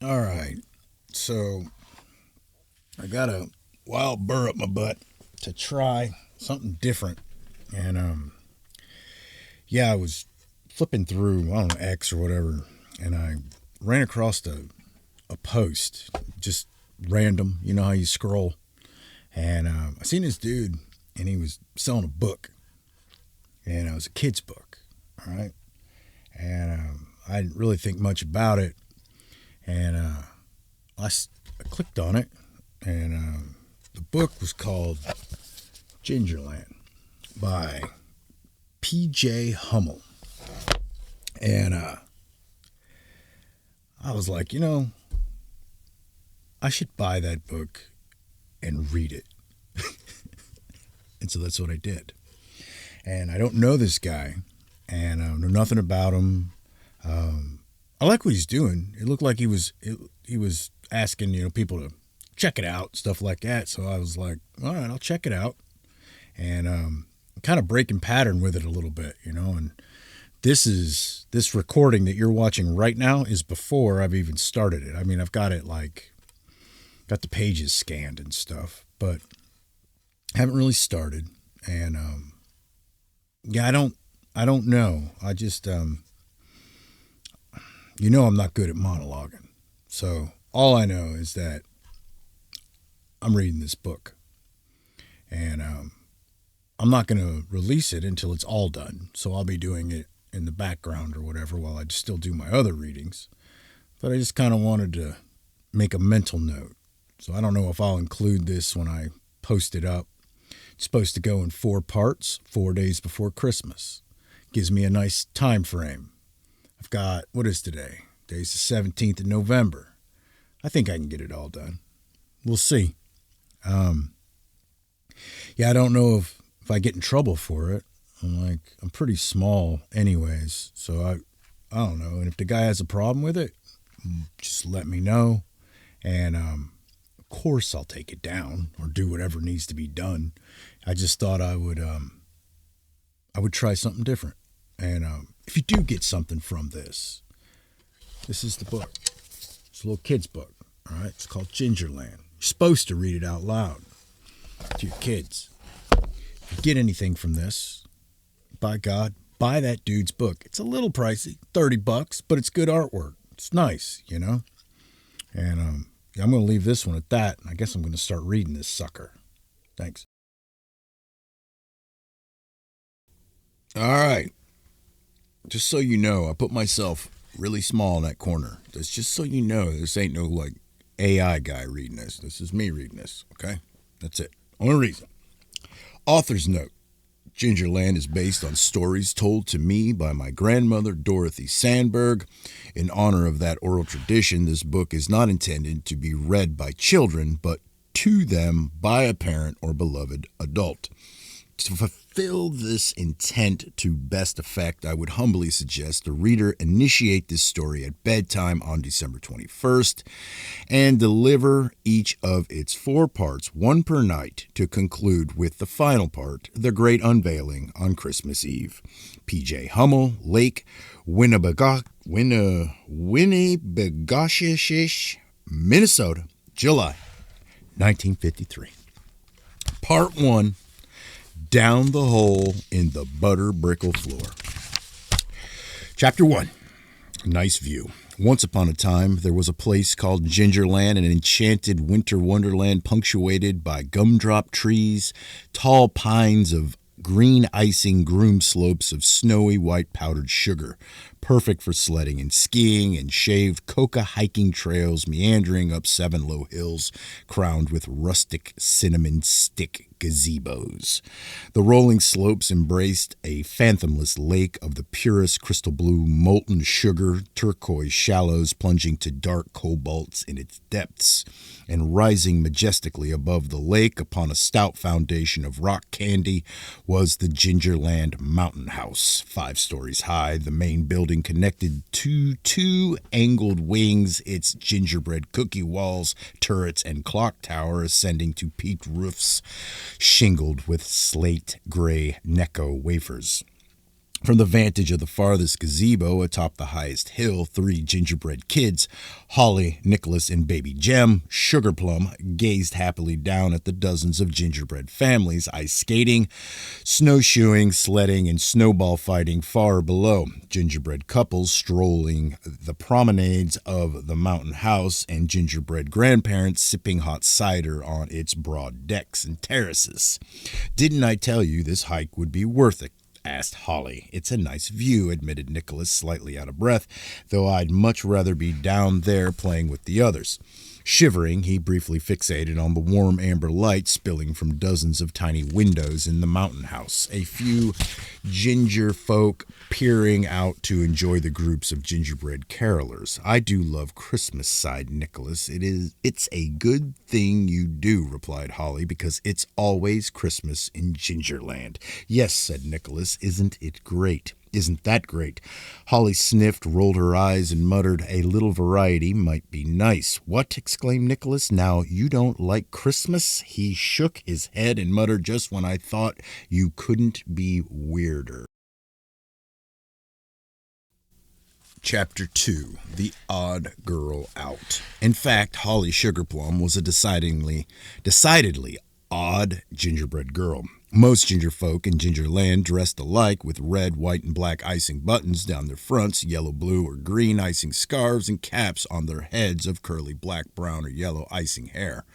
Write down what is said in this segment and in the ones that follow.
All right. So I got a wild burr up my butt to try something different. And yeah, I was flipping through, I don't know, X or whatever, and I ran across a post, just random, you know how you scroll. And I seen this dude, and he was selling a book, and it was a kid's book, all right? And I didn't really think much about it, and I clicked on it, and the book was called Gingerland by P.J. Hummel. And I was like, I should buy that book and read it. And so that's what I did. And I don't know this guy, and I know nothing about him. I like what he's doing. It looked like he was asking people to check it out, stuff like that. So I was like, all right, I'll check it out, and kind of breaking pattern with it a little bit, And this recording that you're watching right now is before I've even started it. I mean, I've got it got the pages scanned and stuff, but haven't really started. And yeah, I don't know. I just I'm not good at monologuing. So all I know is that I'm reading this book, and I'm not going to release it until it's all done. So I'll be doing it in the background or whatever while I still do my other readings. But I just kind of wanted to make a mental note. So I don't know if I'll include this when I post it up. It's supposed to go in 4 parts, 4 days before Christmas. Gives me a nice time frame. I've got, what is today? Today's the 17th of November. I think I can get it all done. We'll see. Yeah, I don't know if I get in trouble for it. I'm pretty small anyways, so I don't know. And if the guy has a problem with it, just let me know. And of course I'll take it down or do whatever needs to be done. I just thought I would try something different. And if you do get something from this, this is the book. It's a little kid's book. All right, it's called Gingerland. You're supposed to read it out loud to your kids. If you get anything from this, by God, buy that dude's book. It's a little pricey, $30, but it's good artwork. It's nice, And yeah, I'm going to leave this one at that. And I guess I'm going to start reading this sucker. Thanks. All right. Just so you know, I put myself really small in that corner. That's just so you know, this ain't no AI guy reading this. This is me reading this. Okay, that's it. Only reason. Author's note. Gingerland is based on stories told to me by my grandmother, Dorothy Sandberg. In honor of that oral tradition, this book is not intended to be read by children, but to them by a parent or beloved adult. To fulfill this intent to best effect, I would humbly suggest the reader initiate this story at bedtime on December 21st and deliver each of its 4 parts, one per night, to conclude with the final part, the great unveiling, on Christmas Eve. P.J. Hummel, Lake, Winnebagochish, Minnesota, July 1953. Part 1. Down the hole in the butter brickle floor. Chapter 1. Nice view. Once upon a time, there was a place called Gingerland, an enchanted winter wonderland punctuated by gumdrop trees, tall pines of green icing groom slopes of snowy white powdered sugar, perfect for sledding and skiing, and shaved coca hiking trails meandering up 7 low hills crowned with rustic cinnamon stick gazebos. The rolling slopes embraced a fathomless lake of the purest crystal blue molten sugar, turquoise shallows plunging to dark cobalts in its depths, and rising majestically above the lake upon a stout foundation of rock candy was the Gingerland Mountain House, 5 stories high, the main building connected to 2 angled wings, its gingerbread cookie walls, turrets, and clock tower ascending to peaked roofs shingled with slate gray Necco wafers. From the vantage of the farthest gazebo atop the highest hill, 3 gingerbread kids, Holly, Nicholas, and baby Jem, Sugarplum, gazed happily down at the dozens of gingerbread families ice skating, snowshoeing, sledding, and snowball fighting far below, gingerbread couples strolling the promenades of the mountain house, and gingerbread grandparents sipping hot cider on its broad decks and terraces. "Didn't I tell you this hike would be worth it?" asked Holly. "It's a nice view," admitted Nicholas, slightly out of breath, "though I'd much rather be down there playing with the others." Shivering, he briefly fixated on the warm amber light spilling from dozens of tiny windows in the mountain house, a few ginger folk peering out to enjoy the groups of gingerbread carolers. "I do love Christmas," sighed Nicholas. It's a good thing you do," replied Holly, "because it's always Christmas in Gingerland." "Yes," said Nicholas, "isn't it great?" "Isn't that great?" Holly sniffed, rolled her eyes, and muttered, "A little variety might be nice." "What?" exclaimed Nicholas. "Now you don't like Christmas?" He shook his head and muttered, "Just when I thought you couldn't be weirder." Chapter 2, The Odd Girl Out. In fact, Holly Sugarplum was a decidedly odd gingerbread girl. Most gingerfolk in Gingerland dressed alike, with red, white, and black icing buttons down their fronts, yellow, blue, or green icing scarves, and caps on their heads of curly black, brown, or yellow icing hair.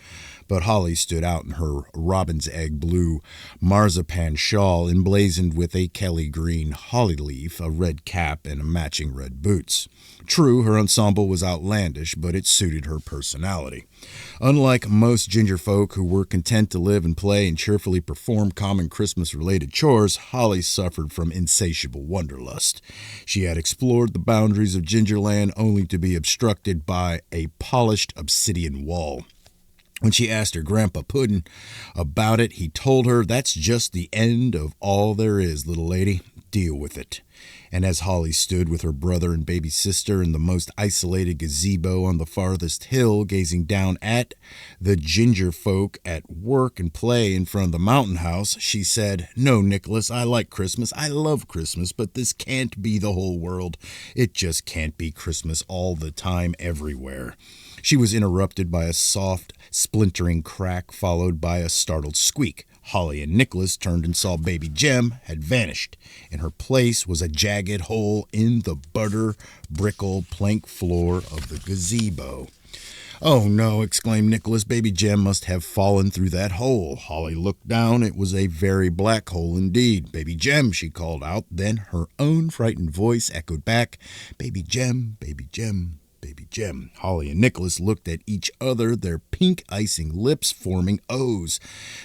But Holly stood out in her robin's egg blue marzipan shawl emblazoned with a Kelly green holly leaf, a red cap, and matching red boots. True, her ensemble was outlandish, but it suited her personality. Unlike most gingerfolk who were content to live and play and cheerfully perform common Christmas-related chores, Holly suffered from insatiable wanderlust. She had explored the boundaries of Gingerland only to be obstructed by a polished obsidian wall. When she asked her Grandpa Puddin' about it, he told her, "That's just the end of all there is, little lady. Deal with it." And as Holly stood with her brother and baby sister in the most isolated gazebo on the farthest hill, gazing down at the ginger folk at work and play in front of the mountain house, she said, "No, Nicholas, I like Christmas. I love Christmas, but this can't be the whole world. It just can't be Christmas all the time, everywhere." She was interrupted by a soft, splintering crack, followed by a startled squeak. Holly and Nicholas turned and saw baby Jem had vanished. In her place was a jagged hole in the butter brickle plank floor of the gazebo. "Oh, no," exclaimed Nicholas. "Baby Jem must have fallen through that hole." Holly looked down. It was a very black hole indeed. "Baby Jem," she called out. Then her own frightened voice echoed back, "Baby Jem, baby Jem, baby Jem." Holly and Nicholas looked at each other, their pink icing lips forming O's.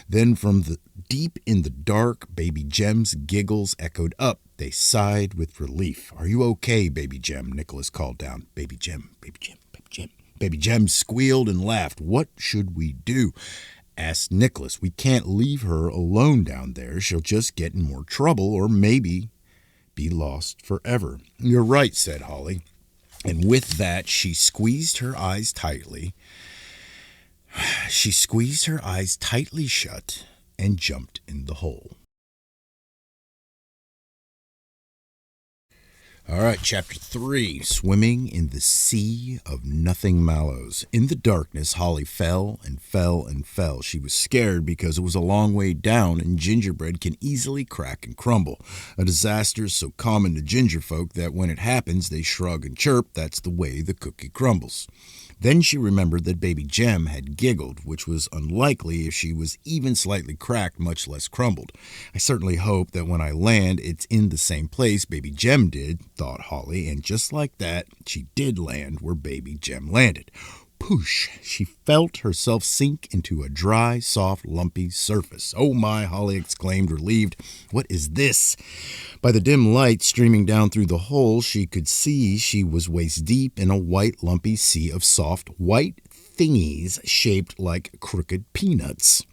Then from the deep in the dark, baby Jem's giggles echoed up. They sighed with relief. "Are you okay, baby Jem?" Nicholas called down. "Baby Jem, baby Jem, baby Jem." Baby Jem squealed and laughed. "What should we do?" asked Nicholas. "We can't leave her alone down there. She'll just get in more trouble, or maybe be lost forever." "You're right," said Holly. And with that, she squeezed her eyes tightly. She squeezed her eyes tightly shut and jumped in the hole. All right, Chapter 3, Swimming in the Sea of Nothing Mallows. In the darkness, Holly fell and fell and fell. She was scared because it was a long way down, and gingerbread can easily crack and crumble. A disaster so common to gingerfolk that when it happens, they shrug and chirp. That's the way the cookie crumbles. Then she remembered that baby Jem had giggled, which was unlikely if she was even slightly cracked, much less crumbled. "I certainly hope that when I land, it's in the same place baby Jem did," thought Holly, and just like that, she did land where baby Jem landed. Poosh! She felt herself sink into a dry, soft, lumpy surface. "Oh my!" Holly exclaimed, relieved. "What is this?" By the dim light streaming down through the hole, she could see she was waist deep in a white, lumpy sea of soft, white thingies shaped like crooked peanuts.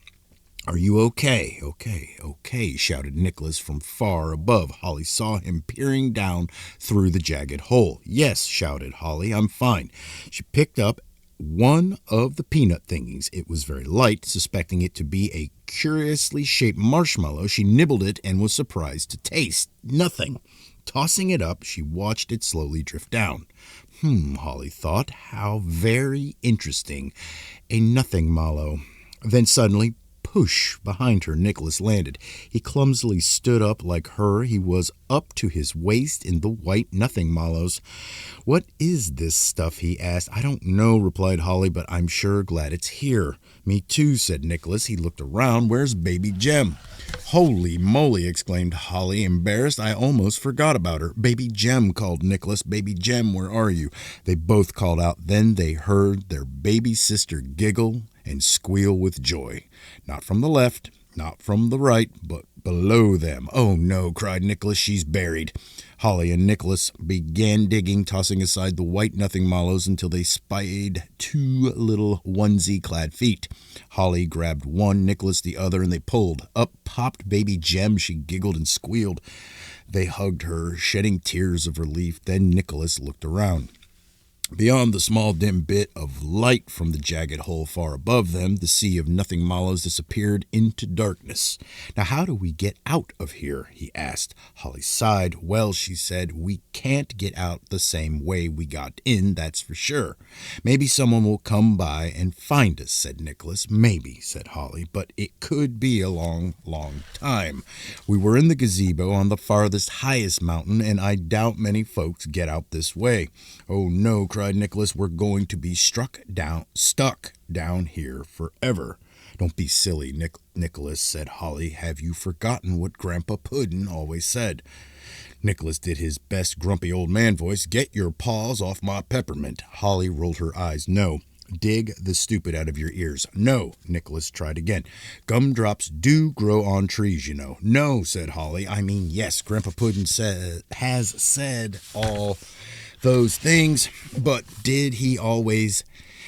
"Are you okay?" Okay, shouted Nicholas from far above. Holly saw him peering down through the jagged hole. "Yes," shouted Holly, "I'm fine." She picked up one of the peanut thingies. It was very light. Suspecting it to be a curiously shaped marshmallow, she nibbled it and was surprised to taste nothing. Tossing it up, she watched it slowly drift down. Holly thought, how very interesting. A nothing mallow. Then suddenly, poosh, behind her, Nicholas landed. He clumsily stood up like her. He was up to his waist in the white nothing mallows. What is this stuff? He asked. I don't know, replied Holly, but I'm sure glad it's here. Me too, said Nicholas. He looked around. Where's Baby Jem? Holy moly, exclaimed Holly, embarrassed. I almost forgot about her. Baby Jem, called Nicholas. Baby Jem, where are you? They both called out. Then they heard their baby sister giggle and squeal with joy. Not from the left, not from the right, but below them. Oh no, cried Nicholas, she's buried. Holly and Nicholas began digging, tossing aside the white nothing mallows until they spied two little onesie-clad feet. Holly grabbed one, Nicholas the other, and they pulled. Up popped Baby Jem. She giggled and squealed. They hugged her, shedding tears of relief. Then Nicholas looked around. Beyond the small dim bit of light from the jagged hole far above them, the sea of nothing mallows disappeared into darkness. Now how do we get out of here? He asked. Holly sighed. Well, she said, we can't get out the same way we got in, that's for sure. Maybe someone will come by and find us, said Nicholas. Maybe, said Holly, but it could be a long, long time. We were in the gazebo on the farthest, highest mountain, and I doubt many folks get out this way. Oh no, cried Nicholas, we're going to be stuck down here forever. Don't be silly, Nicholas, said Holly. Have you forgotten what Grandpa Puddin' always said? Nicholas did his best grumpy old man voice. Get your paws off my peppermint. Holly rolled her eyes. No. Dig the stupid out of your ears. No, Nicholas tried again. Gumdrops do grow on trees, you know. No, said Holly. I mean, yes, Grandpa Puddin' has said all those things, but did he always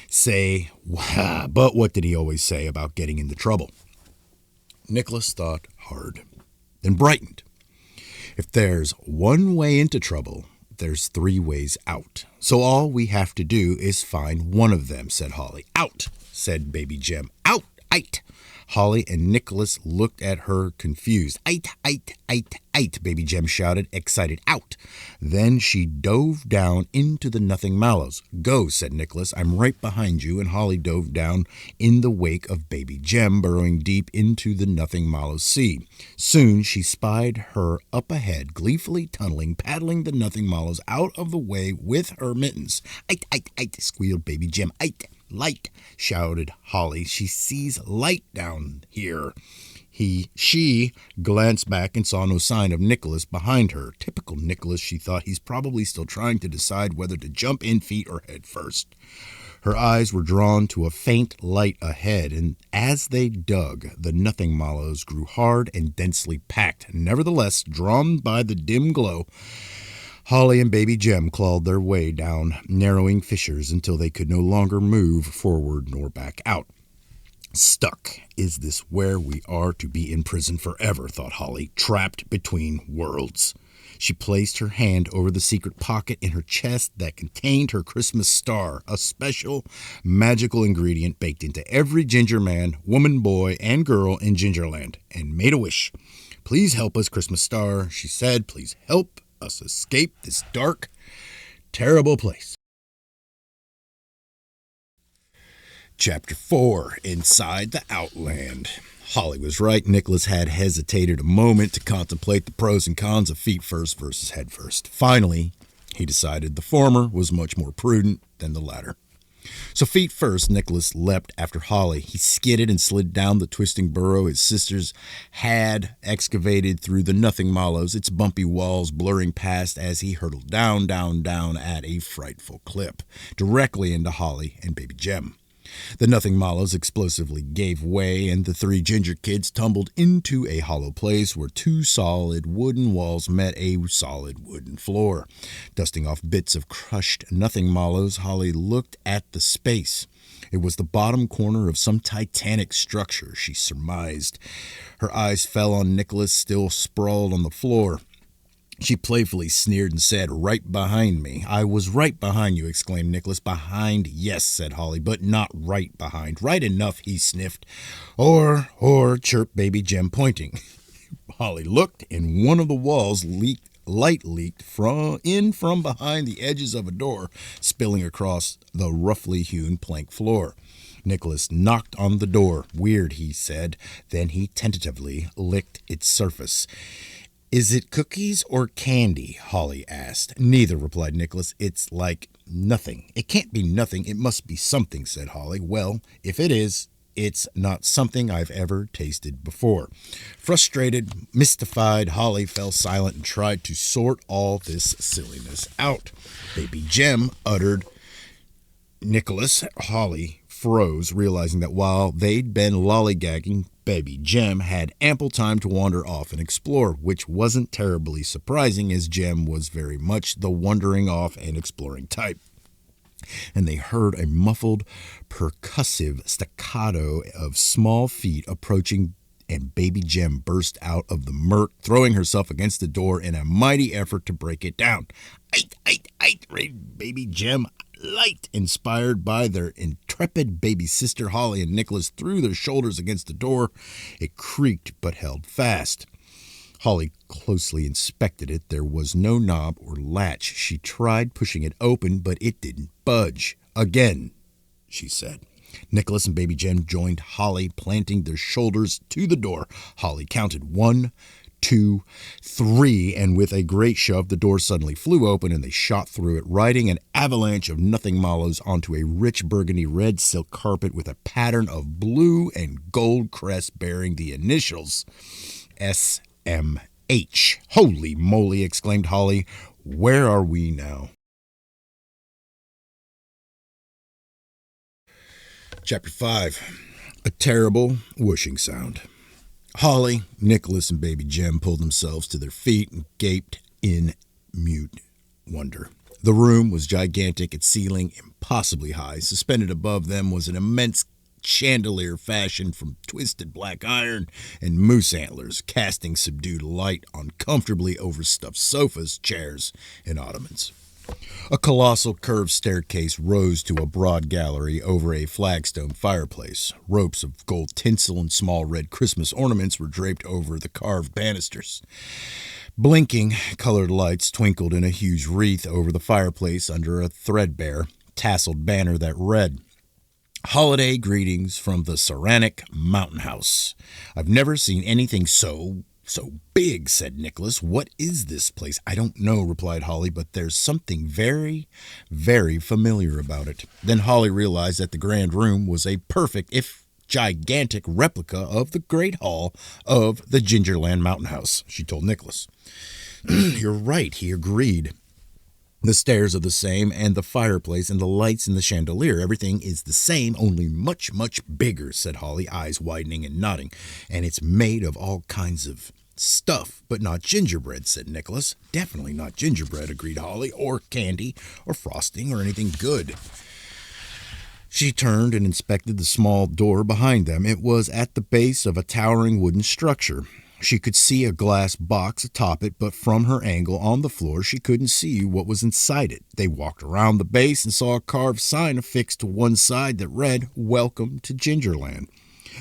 say, but what did he always say about getting into trouble? Nicholas thought hard, then brightened. If there's one way into trouble, there's three ways out. So all we have to do is find one of them, said Holly. Out, said Baby Jem. Out, ite. Holly and Nicholas looked at her confused. Ite, Baby Jem shouted, excited. Out. Then she dove down into the nothing mallows. Go, said Nicholas. I'm right behind you, and Holly dove down in the wake of Baby Jem, burrowing deep into the nothing mallows sea. Soon she spied her up ahead, gleefully tunneling, paddling the nothing mallows out of the way with her mittens. Ite, squealed Baby Jem. Ite. Light, shouted Holly. She sees light down here. She glanced back and saw no sign of Nicholas behind her. Typical Nicholas, she thought. He's probably still trying to decide whether to jump in feet or head first. Her eyes were drawn to a faint light ahead, and as they dug, the nothing mallows grew hard and densely packed. Nevertheless, drawn by the dim glow, Holly and Baby Jem clawed their way down narrowing fissures until they could no longer move forward nor back out. Stuck. Is this where we are to be in prison forever, thought Holly, trapped between worlds. She placed her hand over the secret pocket in her chest that contained her Christmas star, a special magical ingredient baked into every ginger man, woman, boy, and girl in Gingerland, and made a wish. Please help us, Christmas star, she said. Please help us escape this dark, terrible place. Chapter 4, Inside the Outland. Holly was right. Nicholas had hesitated a moment to contemplate the pros and cons of feet first versus head first. Finally, he decided the former was much more prudent than the latter. So feet first, Nicholas leapt after Holly. He skidded and slid down the twisting burrow his sisters had excavated through the nothing mallows, its bumpy walls blurring past as he hurtled down at a frightful clip, directly into Holly and Baby Jem. The nothing mallows explosively gave way, and the three ginger kids tumbled into a hollow place where two solid wooden walls met a solid wooden floor. Dusting off bits of crushed nothing mallows, Holly looked at the space. It was the bottom corner of some titanic structure, she surmised. Her eyes fell on Nicholas, still sprawled on the floor. She playfully sneered and said, "Right behind me." "I was right behind you," exclaimed Nicholas. "Behind, yes," said Holly, "but not right behind." "Right enough," he sniffed. Or, chirped Baby Jem, pointing. Holly looked, and one of the walls light leaked from behind the edges of a door, spilling across the roughly hewn plank floor. Nicholas knocked on the door. "Weird," he said. Then he tentatively licked its surface. "Is it cookies or candy?" Holly asked. "Neither," replied Nicholas. "It's like nothing." "It can't be nothing. It must be something," said Holly. "Well, if it is, it's not something I've ever tasted before." Frustrated, mystified, Holly fell silent and tried to sort all this silliness out. Baby Jem uttered Nicholas. Holly froze, realizing that while they'd been lollygagging, Baby Jem had ample time to wander off and explore, which wasn't terribly surprising, as Jem was very much the wandering off and exploring type. And they heard a muffled, percussive staccato of small feet approaching, and Baby Jem burst out of the murk, throwing herself against the door in a mighty effort to break it down. "Ait," raved Baby Jem. Light, inspired by their intrepid baby sister, Holly and Nicholas threw their shoulders against the door. It creaked but held fast. Holly closely inspected it. There was no knob or latch. She tried pushing it open, but it didn't budge. "Again," she said. Nicholas and Baby Jem joined Holly, planting their shoulders to the door. Holly counted 1, 2, 3, and with a great shove, the door suddenly flew open and they shot through it, riding an avalanche of nothing mallows onto a rich burgundy red silk carpet with a pattern of blue and gold crest bearing the initials SMH. "Holy moly," exclaimed Holly. "Where are we now?" Chapter 5. A terrible whooshing sound. Holly, Nicholas, and Baby Jem pulled themselves to their feet and gaped in mute wonder. The room was gigantic, its ceiling impossibly high. Suspended above them was an immense chandelier fashioned from twisted black iron and moose antlers, casting subdued light on comfortably overstuffed sofas, chairs, and ottomans. A colossal curved staircase rose to a broad gallery over a flagstone fireplace. Ropes of gold tinsel and small red Christmas ornaments were draped over the carved banisters. Blinking colored lights twinkled in a huge wreath over the fireplace under a threadbare, tasseled banner that read, "Holiday greetings from the Saranac Mountain House." "I've never seen anything so big," said Nicholas. "What is this place?" "I don't know," replied Holly, "but there's something very, very familiar about it." Then Holly realized that the grand room was a perfect, if gigantic, replica of the great hall of the Gingerland Mountain House. She told Nicholas. "You're right," he agreed. "The stairs are the same, and the fireplace, and the lights, and the chandelier. Everything is the same, only much, much bigger," said Holly, eyes widening and nodding. "And it's made of all kinds of stuff, but not gingerbread," said Nicholas. "Definitely not gingerbread," agreed Holly, "or candy, or frosting, or anything good." She turned and inspected the small door behind them. It was at the base of a towering wooden structure. She could see a glass box atop it, but from her angle on the floor, she couldn't see what was inside it. They walked around the base and saw a carved sign affixed to one side that read, "Welcome to Gingerland."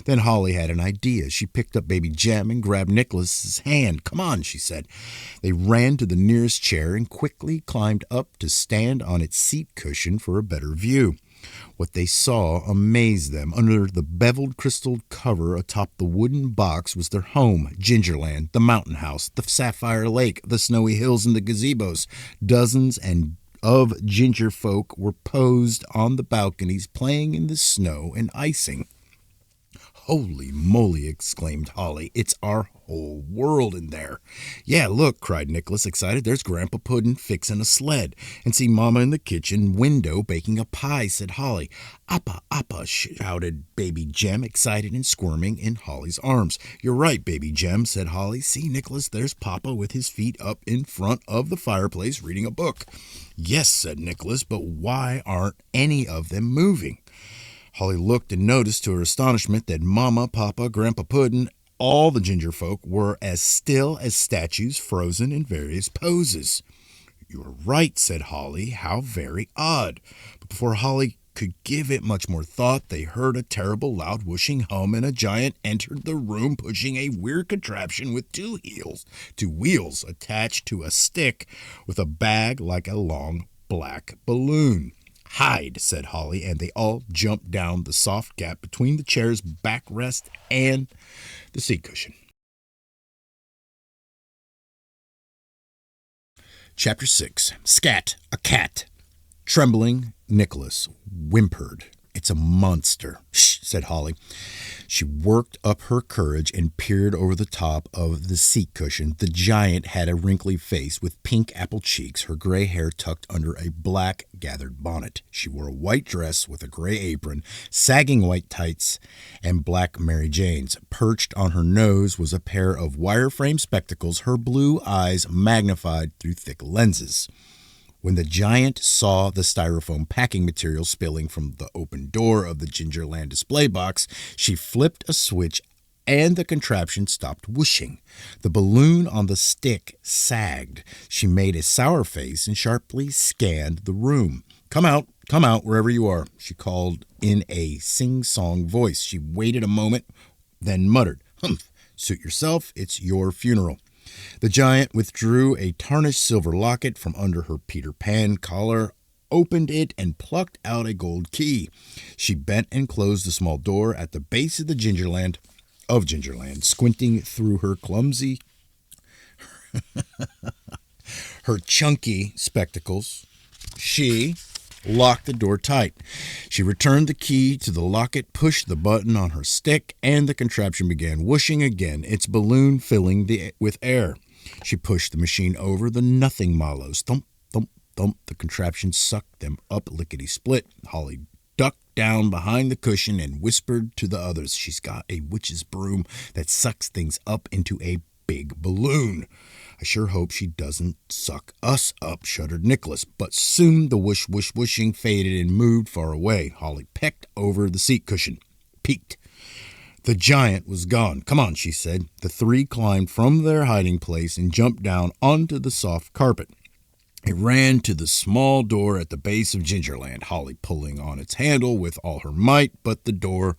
Then Holly had an idea. She picked up Baby Jem and grabbed Nicholas's hand. "Come on," she said. They ran to the nearest chair and quickly climbed up to stand on its seat cushion for a better view. What they saw amazed them. Under the beveled crystal cover atop the wooden box was their home, Gingerland, the mountain house, the sapphire lake, the snowy hills, and the gazebos. Dozens of ginger folk were posed on the balconies, playing in the snow and icing. "Holy moly," exclaimed Holly. "It's our whole world in there." "Yeah, look," cried Nicholas, excited. "There's Grandpa Puddin' fixing a sled. And see Mama in the kitchen window baking a pie," said Holly. "Appa, Appa," shouted Baby Jem, excited and squirming in Holly's arms. "You're right, Baby Jem," said Holly. "See, Nicholas, there's Papa with his feet up in front of the fireplace reading a book." "Yes," said Nicholas, "but why aren't any of them moving?" Holly looked and noticed to her astonishment that Mama, Papa, Grandpa Puddin', All the ginger folk were as still as statues frozen in various poses. "You are right," said Holly. "How very odd." But before Holly could give it much more thought, they heard a terrible loud whooshing hum, and a giant entered the room pushing a weird contraption with two wheels attached to a stick with a bag like a long black balloon. "Hide," said Holly, and they all jumped down the soft gap between the chair's backrest and the seat cushion. Chapter 6. Scat, a cat. Trembling, Nicholas whimpered. "It's a monster." "Shh," said Holly. She worked up her courage and peered over the top of the seat cushion. The giant had a wrinkly face with pink apple cheeks, her gray hair tucked under a black gathered bonnet. She wore a white dress with a gray apron, sagging white tights, and black Mary Janes. Perched on her nose was a pair of wire-frame spectacles, her blue eyes magnified through thick lenses. When the giant saw the styrofoam packing material spilling from the open door of the Gingerland display box, she flipped a switch and the contraption stopped whooshing. The balloon on the stick sagged. She made a sour face and sharply scanned the room. Come out, wherever you are," she called in a sing-song voice. She waited a moment, then muttered, "Humph, suit yourself, it's your funeral." The giant withdrew a tarnished silver locket from under her Peter Pan collar, opened it, and plucked out a gold key. She bent and closed the small door at the base of the Gingerland, squinting through her chunky spectacles. She locked the door tight. She returned the key to the locket, pushed the button on her stick, and the contraption began whooshing again, its balloon filling with air. She pushed the machine over the nothing mallows. Thump, thump, thump. The contraption sucked them up lickety-split. Holly ducked down behind the cushion and whispered to the others, "She's got a witch's broom that sucks things up into a big balloon." "I sure hope she doesn't suck us up," shuddered Nicholas. But soon the whoosh, whoosh, whooshing faded and moved far away. Holly pecked over the seat cushion, peeked. The giant was gone. "Come on," she said. The three climbed from their hiding place and jumped down onto the soft carpet. It ran to the small door at the base of Gingerland, Holly pulling on its handle with all her might, but the door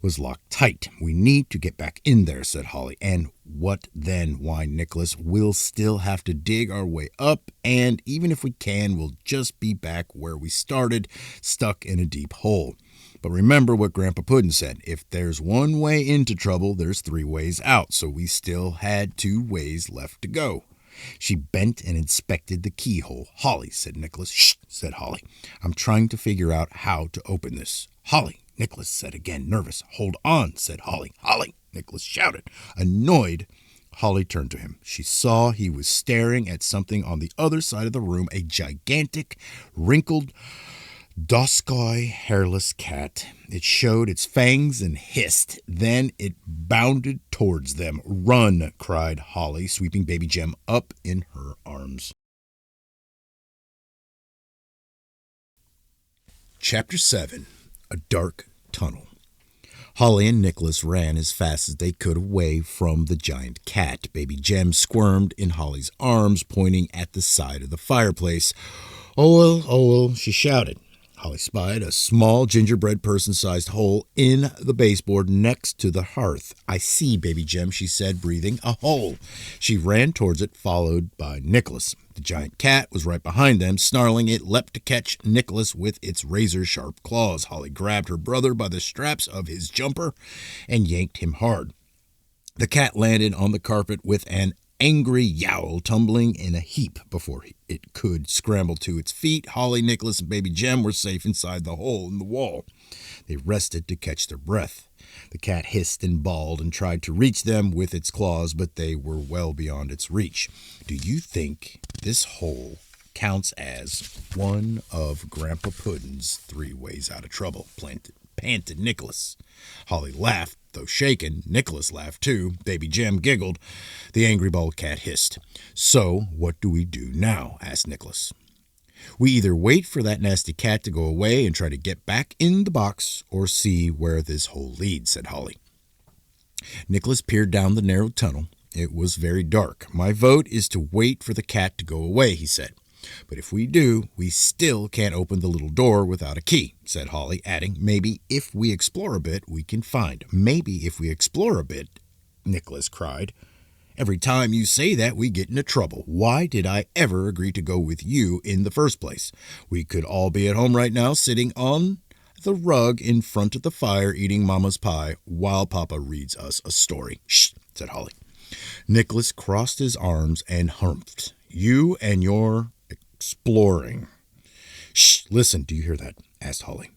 was locked tight. "We need to get back in there," said Holly. "And what then?" whined Nicholas. "We'll still have to dig our way up, and even if we can, we'll just be back where we started, stuck in a deep hole. But remember what Grandpa Puddin' said, if there's one way into trouble, there's 3 ways out, so we still had 2 ways left to go." She bent and inspected the keyhole. "Holly," said Nicholas. "Shh," said Holly. "I'm trying to figure out how to open this." "Holly," Nicholas said again, nervous. "Hold on," said Holly. "Holly," Nicholas shouted. Annoyed, Holly turned to him. She saw he was staring at something on the other side of the room, a gigantic, wrinkled, Doskoy hairless cat. It showed its fangs and hissed. Then it bounded towards them. "Run," cried Holly, sweeping Baby Jem up in her arms. Chapter 7. A Dark Tunnel. Holly and Nicholas ran as fast as they could away from the giant cat. Baby Jem squirmed in Holly's arms, pointing at the side of the fireplace. "Oh, well," she shouted. Holly spied a small gingerbread person-sized hole in the baseboard next to the hearth. "I see, Baby Jem," she said, breathing. "A hole." She ran towards it, followed by Nicholas. The giant cat was right behind them. Snarling, it leapt to catch Nicholas with its razor-sharp claws. Holly grabbed her brother by the straps of his jumper and yanked him hard. The cat landed on the carpet with an angry yowl, tumbling in a heap before it could scramble to its feet. Holly, Nicholas, and Baby Jem were safe inside the hole in the wall. They rested to catch their breath. The cat hissed and bawled and tried to reach them with its claws, but they were well beyond its reach. "Do you think this hole counts as one of Grandpa Puddin's 3 ways out of trouble?" panted Nicholas. Holly laughed, though shaken. Nicholas laughed too. Baby Jem giggled. The angry bald cat hissed. "So, what do we do now?" asked Nicholas. "We either wait for that nasty cat to go away and try to get back in the box, or see where this hole leads," said Holly. Nicholas peered down the narrow tunnel. It was very dark. My vote is to wait for the cat to go away, he said. But if we do, we still can't open the little door without a key, said Holly, adding, maybe if we explore a bit, we can find. Maybe if we explore a bit, Nicholas cried. Every time you say that, we get into trouble. Why did I ever agree to go with you in the first place? We could all be at home right now, sitting on the rug in front of the fire, eating Mama's pie, while Papa reads us a story. Shh, said Holly. Nicholas crossed his arms and humphed. You and your exploring. Shh, listen, do you hear that? Asked Holly.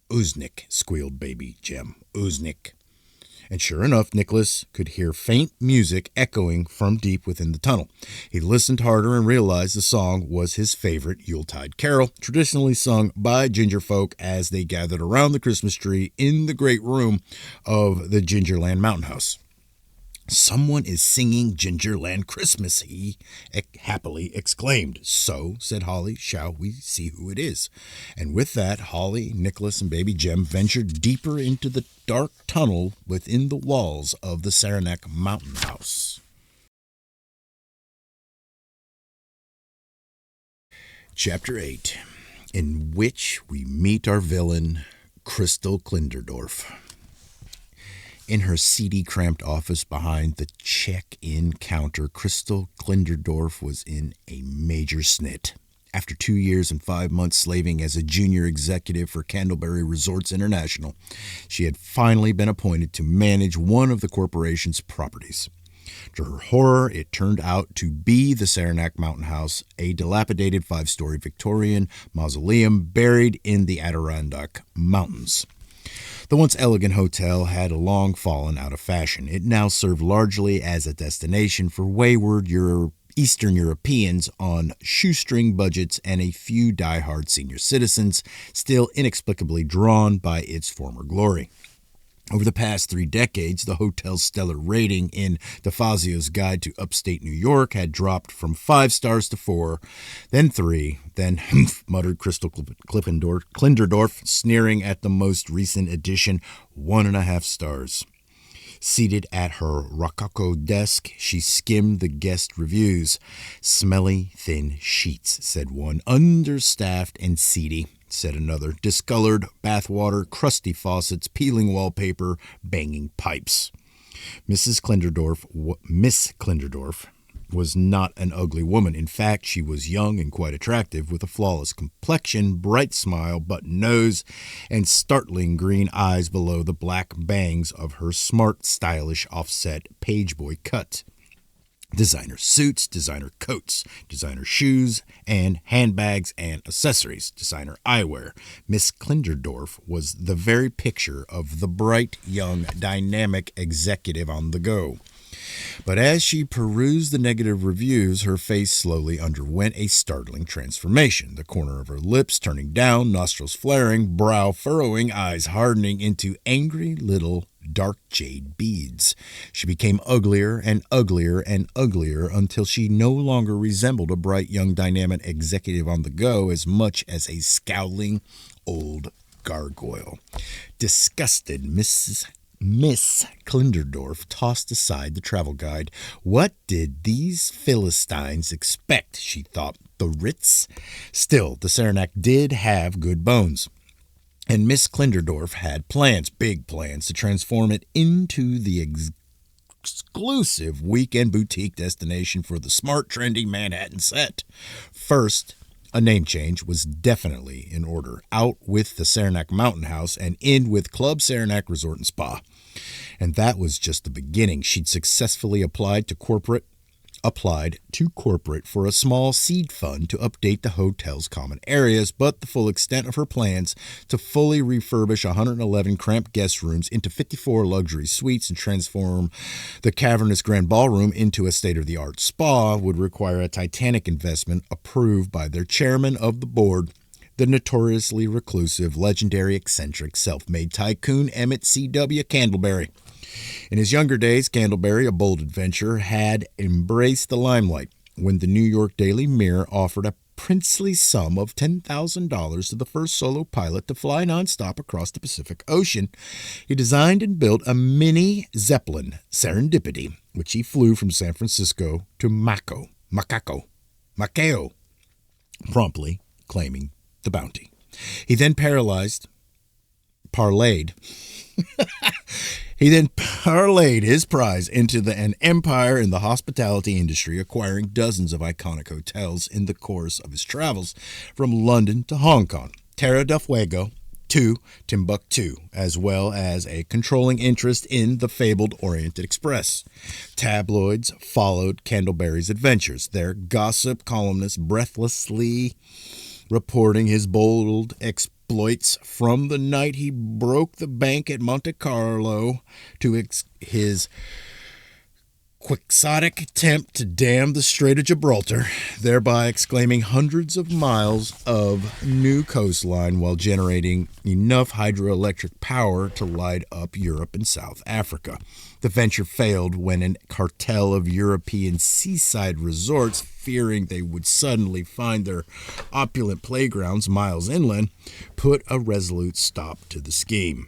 Uznik, squealed baby Jem. Uznik. And sure enough, Nicholas could hear faint music echoing from deep within the tunnel. He listened harder and realized the song was his favorite Yuletide carol, traditionally sung by ginger folk as they gathered around the Christmas tree in the great room of the Gingerland mountain house. Someone is singing Gingerland Christmas, he happily exclaimed. So, said Holly, shall we see who it is? And with that, Holly, Nicholas, and baby Jem ventured deeper into the dark tunnel within the walls of the Saranac mountain house. Chapter 8, in which we meet our villain, Crystal Klinderdorf. In her seedy, cramped office behind the check-in counter, Crystal Klinderdorf was in a major snit. After 2 years and 5 months slaving as a junior executive for Candleberry Resorts International, she had finally been appointed to manage one of the corporation's properties. To her horror, it turned out to be the Saranac Mountain House, a dilapidated 5-story Victorian mausoleum buried in the Adirondack Mountains. The once elegant hotel had long fallen out of fashion. It now served largely as a destination for wayward Eastern Europeans on shoestring budgets and a few die-hard senior citizens, still inexplicably drawn by its former glory. Over the past 3 decades, the hotel's stellar rating in DeFazio's Guide to Upstate New York had dropped from 5 stars to 4, then 3, then humph, muttered Crystal Klinderdorf, sneering at the most recent edition, 1.5 stars. Seated at her rococo desk, she skimmed the guest reviews. Smelly, thin sheets, said one. Understaffed and seedy, said another. Discolored bathwater, crusty faucets, peeling wallpaper, banging pipes. Miss Klinderdorf was not an ugly woman. In fact, she was young and quite attractive, with a flawless complexion, bright smile, button nose, and startling green eyes below the black bangs of her smart, stylish, offset pageboy cut. Designer suits, designer coats, designer shoes, and handbags and accessories, designer eyewear. Miss Klinderdorf was the very picture of the bright, young, dynamic executive on the go. But as she perused the negative reviews, her face slowly underwent a startling transformation, the corner of her lips turning down, nostrils flaring, brow furrowing, eyes hardening into angry little dark jade beads. She became uglier and uglier and uglier until she no longer resembled a bright young dynamic executive on the go as much as a scowling old gargoyle. Disgusted, Miss Klinderdorf tossed aside the travel guide. What did these Philistines expect, she thought. The Ritz? Still, the Saranac did have good bones. And Miss Klinderdorf had plans, big plans, to transform it into the exclusive weekend boutique destination for the smart, trendy Manhattan set. First, a name change was definitely in order. Out with the Saranac Mountain House and in with Club Saranac Resort and Spa. And that was just the beginning. She'd successfully applied to corporate for a small seed fund to update the hotel's common areas, but the full extent of her plans to fully refurbish 111 cramped guest rooms into 54 luxury suites and transform the cavernous grand ballroom into a state-of-the-art spa would require a titanic investment approved by their chairman of the board, the notoriously reclusive, legendary, eccentric, self-made tycoon Emmett C.W. Candleberry. In his younger days, Candleberry, a bold adventurer, had embraced the limelight. When the New York Daily Mirror offered a princely sum of $10,000 to the first solo pilot to fly nonstop across the Pacific Ocean. He designed and built a mini Zeppelin, Serendipity, which he flew from San Francisco to Macao, promptly claiming the bounty. He then parlayed his prize into an empire in the hospitality industry, acquiring dozens of iconic hotels in the course of his travels from London to Hong Kong, Terra del Fuego to Timbuktu, as well as a controlling interest in the fabled Orient Express. Tabloids followed Candleberry's adventures, their gossip columnists breathlessly reporting his bold exploits from the night he broke the bank at Monte Carlo to his quixotic attempt to dam the Strait of Gibraltar, thereby exclaiming hundreds of miles of new coastline while generating enough hydroelectric power to light up Europe and South Africa. The venture failed when a cartel of European seaside resorts, fearing they would suddenly find their opulent playgrounds miles inland, put a resolute stop to the scheme.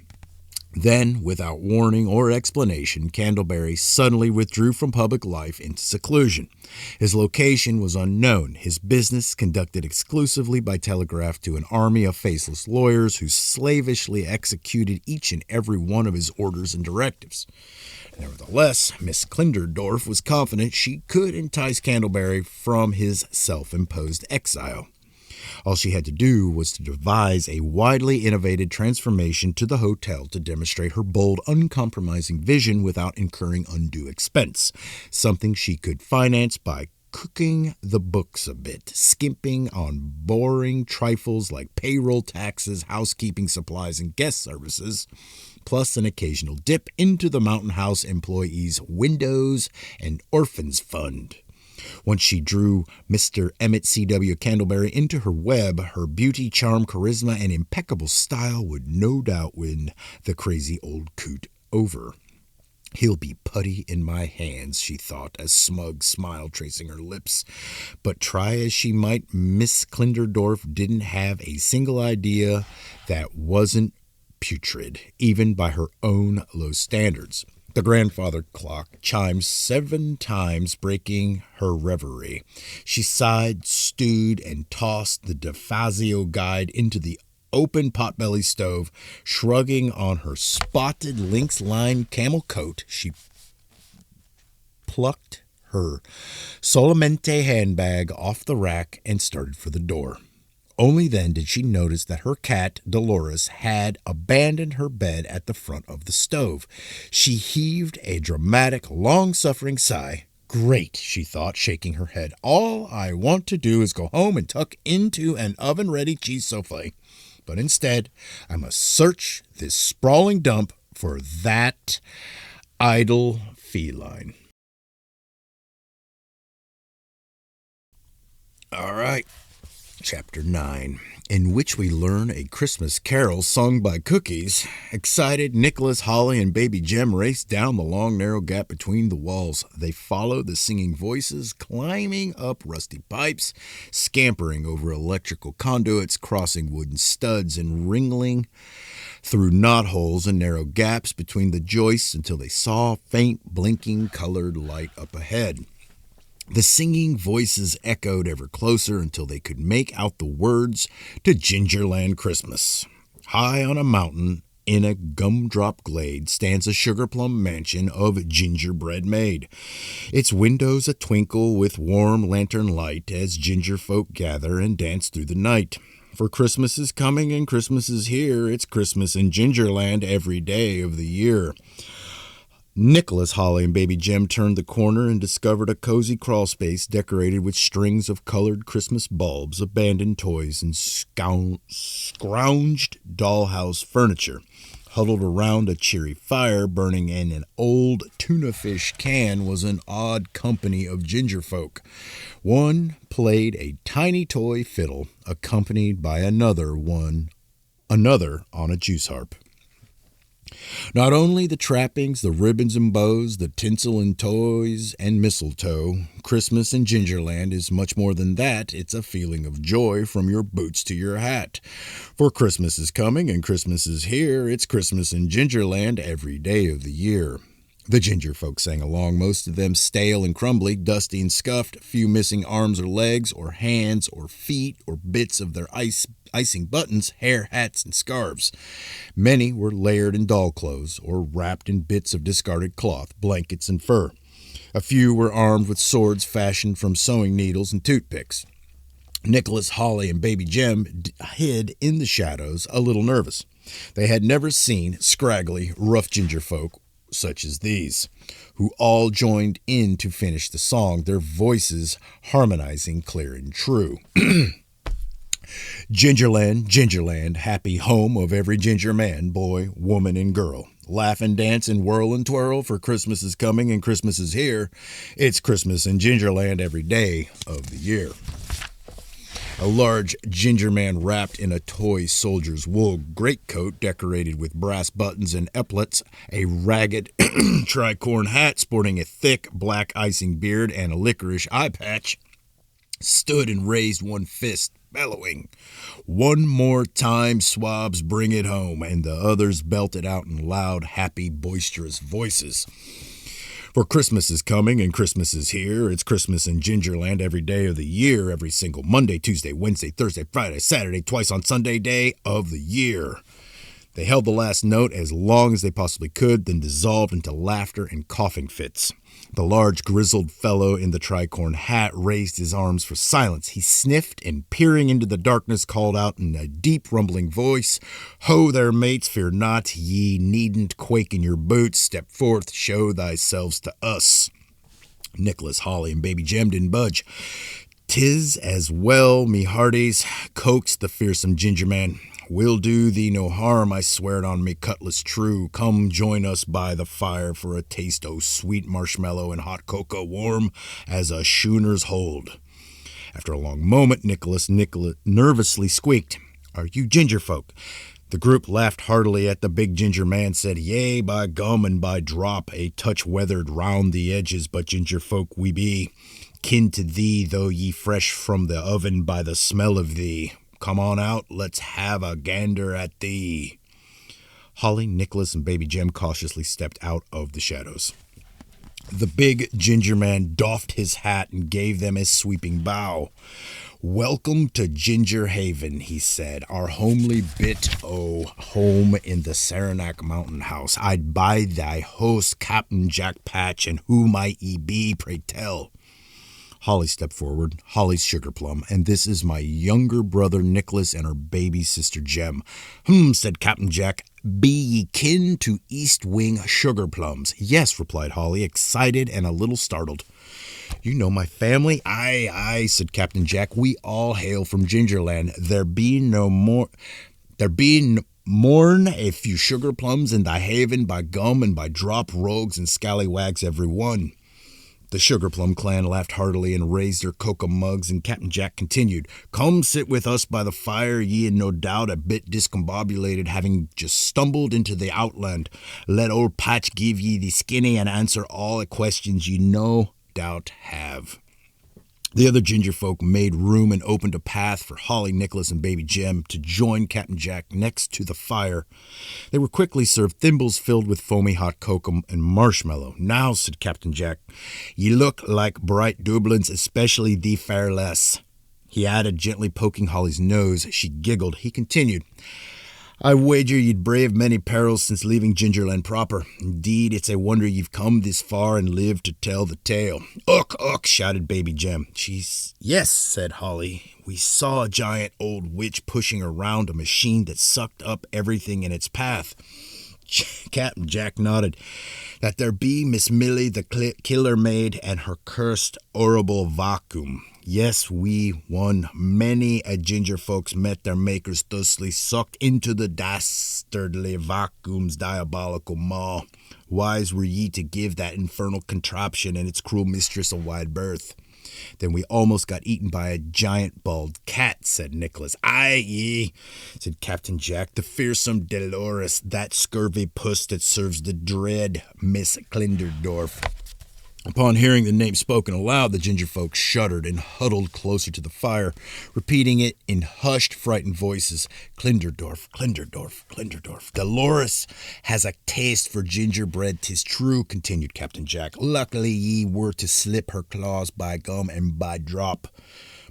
Then, without warning or explanation, Candleberry suddenly withdrew from public life into seclusion. His location was unknown, his business conducted exclusively by telegraph to an army of faceless lawyers who slavishly executed each and every one of his orders and directives. Nevertheless, Miss Klinderdorf was confident she could entice Candleberry from his self-imposed exile. All she had to do was to devise a widely innovative transformation to the hotel to demonstrate her bold, uncompromising vision without incurring undue expense, something she could finance by cooking the books a bit, skimping on boring trifles like payroll taxes, housekeeping supplies, and guest services, plus an occasional dip into the Mountain House employees' windows and orphans fund. Once she drew Mr. Emmett C.W. Candleberry into her web, her beauty, charm, charisma, and impeccable style would no doubt win the crazy old coot over. He'll be putty in my hands, she thought, a smug smile tracing her lips. But try as she might, Miss Klinderdorf didn't have a single idea that wasn't putrid, even by her own low standards. The grandfather clock chimed 7 times, breaking her reverie. She sighed, stewed, and tossed the DeFazio guide into the open potbelly stove. Shrugging on her spotted lynx-lined camel coat, she plucked her Solamente handbag off the rack and started for the door. Only then did she notice that her cat, Dolores, had abandoned her bed at the front of the stove. She heaved a dramatic, long-suffering sigh. Great, she thought, shaking her head. All I want to do is go home and tuck into an oven-ready cheese souffle. But instead, I must search this sprawling dump for that idle feline. All right. Chapter 9, in which we learn a Christmas carol sung by Cookies. Excited, Nicholas, Holly, and baby Jem race down the long, narrow gap between the walls. They follow the singing voices, climbing up rusty pipes, scampering over electrical conduits, crossing wooden studs, and wriggling through knotholes and narrow gaps between the joists until they saw faint, blinking, colored light up ahead. The singing voices echoed ever closer until they could make out the words to Gingerland Christmas. High on a mountain in a gumdrop glade stands a sugar-plum mansion of gingerbread made. Its windows a twinkle with warm lantern light as ginger folk gather and dance through the night. For Christmas is coming and Christmas is here. It's Christmas in Gingerland every day of the year. Nicholas, Holly, and baby Jem turned the corner and discovered a cozy crawl space decorated with strings of colored Christmas bulbs, abandoned toys, and scrounged dollhouse furniture. Huddled around a cheery fire burning in an old tuna fish can was an odd company of ginger folk. One played a tiny toy fiddle, accompanied by another on a juice harp. Not only the trappings, the ribbons and bows, the tinsel and toys and mistletoe, Christmas in Gingerland is much more than that. It's a feeling of joy from your boots to your hat. For Christmas is coming and Christmas is here. It's Christmas in Gingerland every day of the year. The ginger folk sang along, most of them stale and crumbly, dusty and scuffed, a few missing arms or legs or hands or feet or bits of their icing buttons, hair, hats, and scarves. Many were layered in doll clothes or wrapped in bits of discarded cloth, blankets, and fur. A few were armed with swords fashioned from sewing needles and toothpicks. Nicholas, Holly, and Baby Jem hid in the shadows, a little nervous. They had never seen scraggly, rough ginger folk such as these, who all joined in to finish the song, their voices harmonizing clear and true. Gingerland, Gingerland, happy home of every ginger man, boy, woman, and girl. Laugh and dance and whirl and twirl, for Christmas is coming and Christmas is here. It's Christmas in Gingerland every day of the year. A large ginger man wrapped in a toy soldier's wool greatcoat decorated with brass buttons and epaulets, a ragged tricorn hat sporting a thick black icing beard and a licorice eye patch, stood and raised one fist, bellowing, "One more time, swabs, bring it home," and the others belted out in loud, happy, boisterous voices. For Christmas is coming and Christmas is here. It's Christmas in Gingerland every day of the year, every single Monday, Tuesday, Wednesday, Thursday, Friday, Saturday, twice on Sunday day of the year. They held the last note as long as they possibly could, then dissolved into laughter and coughing fits. The large grizzled fellow in the tricorn hat raised his arms for silence. He sniffed and, peering into the darkness, called out in a deep rumbling voice, "Ho there, mates, fear not, ye needn't quake in your boots. Step forth, show thyselves to us." Nicholas, Holly, and Baby Jem didn't budge. "'Tis as well, me hearties," coaxed the fearsome ginger man. "We'll do thee no harm, I swear it on me cutlass true. Come join us by the fire for a taste o' sweet marshmallow and hot cocoa warm as a schooner's hold." After a long moment, Nicholas nervously squeaked, "Are you ginger folk?" The group laughed heartily at the big ginger man, said, "Yea, by gum and by drop, a touch weathered round the edges, but ginger folk we be. Kin to thee, though ye fresh from the oven by the smell of thee. Come on out, let's have a gander at thee." Holly, Nicholas, and Baby Jem cautiously stepped out of the shadows. The big ginger man doffed his hat and gave them a sweeping bow. "Welcome to Ginger Haven," he said, "our homely bit o' home in the Saranac Mountain House. I'd buy thy host, Captain Jack Patch, and who might ye be, pray tell?" Holly stepped forward, Holly's sugar plum, "and this is my younger brother Nicholas and her baby sister Jem." Said Captain Jack. "Be ye kin to East Wing sugar plums?" "Yes," replied Holly, excited and a little startled. "You know my family?" Aye, said Captain Jack. "We all hail from Gingerland. There be more'n a few sugar plums in thy haven, by gum and by drop, rogues and scallywags every one." The Sugar Plum clan laughed heartily and raised their cocoa mugs, and Captain Jack continued, "Come sit with us by the fire, ye and no doubt a bit discombobulated, having just stumbled into the outland. Let old Patch give ye the skinny and answer all the questions ye no doubt have." The other ginger folk made room and opened a path for Holly, Nicholas, and Baby Jem to join Captain Jack next to the fire. They were quickly served thimbles filled with foamy hot cocoa and marshmallow. "Now," said Captain Jack, "ye look like bright Dublins, especially the fair lass," he added, gently poking Holly's nose. She giggled. He continued, "I wager you'd braved many perils since leaving Gingerland proper. Indeed, it's a wonder you've come this far and lived to tell the tale." "Ugh," shouted Baby Jem. "Yes," said Holly. "We saw a giant old witch pushing around a machine that sucked up everything in its path." Captain Jack nodded. "That there be Miss Millie, the killer maid, and her cursed, horrible vacuum. Yes, we won. Many a ginger folks met their makers thusly sucked into the dastardly vacuum's diabolical maw. Wise were ye to give that infernal contraption and its cruel mistress a wide berth." Then we almost got eaten by a giant bald cat, said Nicholas. Aye, ye, said Captain Jack, the fearsome Dolores, that scurvy puss that serves the dread Miss Klinderdorf. Upon hearing the name spoken aloud, the ginger folk shuddered and huddled closer to the fire, repeating it in hushed, frightened voices. Klinderdorf, Klinderdorf, Klinderdorf. Dolores has a taste for gingerbread, 'tis true, continued Captain Jack. Luckily ye were to slip her claws by gum and by drop.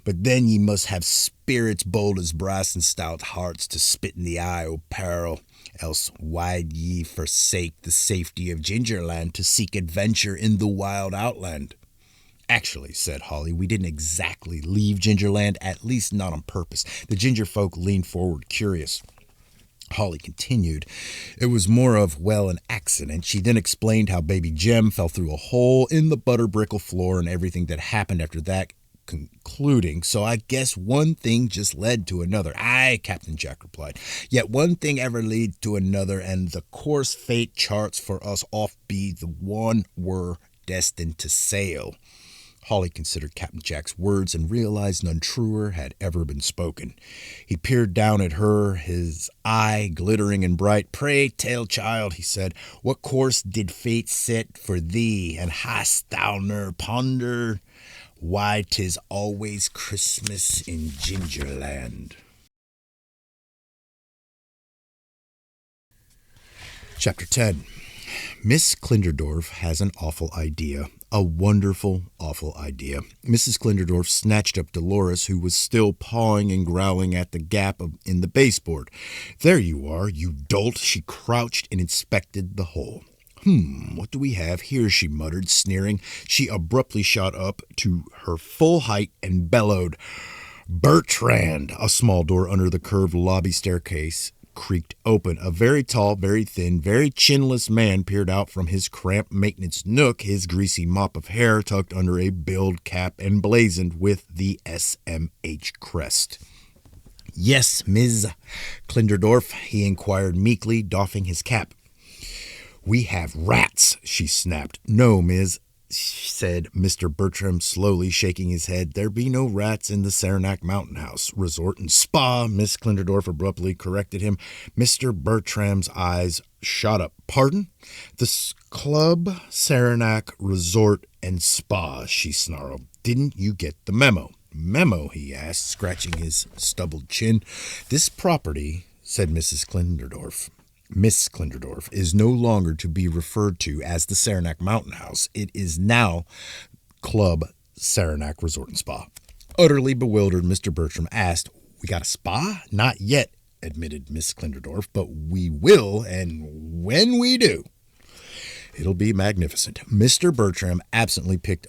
But then ye must have spirits bold as brass and stout hearts to spit in the eye o' peril. Else why'd ye forsake the safety of Gingerland to seek adventure in the wild outland? Actually, said Holly, we didn't exactly leave Gingerland, at least not on purpose. The ginger folk leaned forward, curious. Holly continued. It was more of, well, an accident. She then explained how baby Jem fell through a hole in the butter brickle floor and everything that happened after that, concluding, so I guess one thing just led to another. Aye, Captain Jack replied. Yet one thing ever leads to another, and the course fate charts for us off be the one we're destined to sail. Holly considered Captain Jack's words and realized none truer had ever been spoken. He peered down at her, his eye glittering and bright. Pray tell, child, he said, what course did fate set for thee, and hast thou ne'er pondered why 'tis always Christmas in Gingerland? Chapter 10. Miss Klinderdorf has an awful idea. A wonderful, awful idea. Mrs. Klinderdorf snatched up Dolores, who was still pawing and growling at the gap in the baseboard. There you are, you dolt. She crouched and inspected the hole. What do we have here? She muttered, sneering. She abruptly shot up to her full height and bellowed, Bertrand! A small door under the curved lobby staircase creaked open. A very tall, very thin, very chinless man peered out from his cramped maintenance nook, his greasy mop of hair tucked under a billed cap emblazoned with the SMH crest. Yes, Ms. Klinderdorf, he inquired meekly, doffing his cap. We have rats, she snapped. No, Miss, said Mr. Bertram, slowly shaking his head. There be no rats in the Saranac Mountain House, Resort and Spa, Miss Klinderdorf abruptly corrected him. Mr. Bertram's eyes shot up. Pardon? The Club Saranac Resort and Spa, she snarled. Didn't you get the memo? Memo, he asked, scratching his stubbled chin. This property, said Mrs. Klinderdorf, Miss Klinderdorf, is no longer to be referred to as the Saranac Mountain House. It is now Club Saranac Resort and Spa. Utterly bewildered, Mr. Bertram asked, We got a spa? Not yet, admitted Miss Klinderdorf, but we will, and when we do, it'll be magnificent. Mr. Bertram absently picked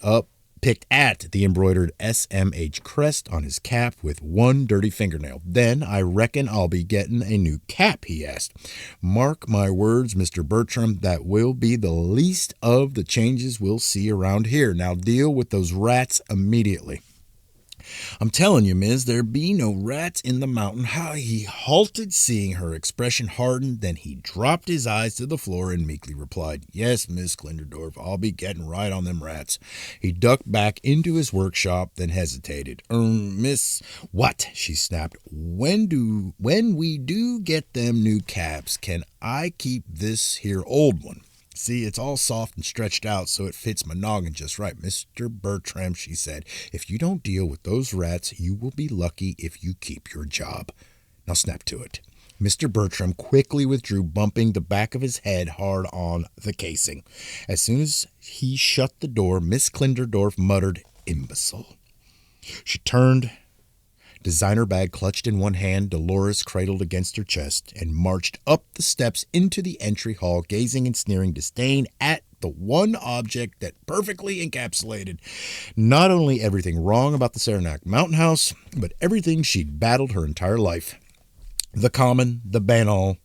at the embroidered SMH crest on his cap with one dirty fingernail. Then I reckon I'll be getting a new cap, he asked. Mark my words, Mr. Bertram, that will be the least of the changes we'll see around here. Now deal with those rats immediately. I'm telling you, Miss, there be no rats in the mountain. How he halted, seeing her expression harden. Then he dropped his eyes to the floor and meekly replied, Yes, Miss Klinderdorf, I'll be getting right on them rats. He ducked back into his workshop, then hesitated. Miss, what? She snapped. When we do get them new caps, can I keep this here old one? See, it's all soft and stretched out so it fits my noggin just right. Mr. Bertram, she said, if you don't deal with those rats, you will be lucky if you keep your job. Now snap to it. Mr. Bertram quickly withdrew, bumping the back of his head hard on the casing. As soon as he shut the door, Miss Klinderdorf muttered, Imbecile. She turned, designer bag clutched in one hand, Dolores cradled against her chest, and marched up the steps into the entry hall, gazing in sneering disdain at the one object that perfectly encapsulated not only everything wrong about the Saranac Mountain House, but everything she'd battled her entire life. The common, the banal,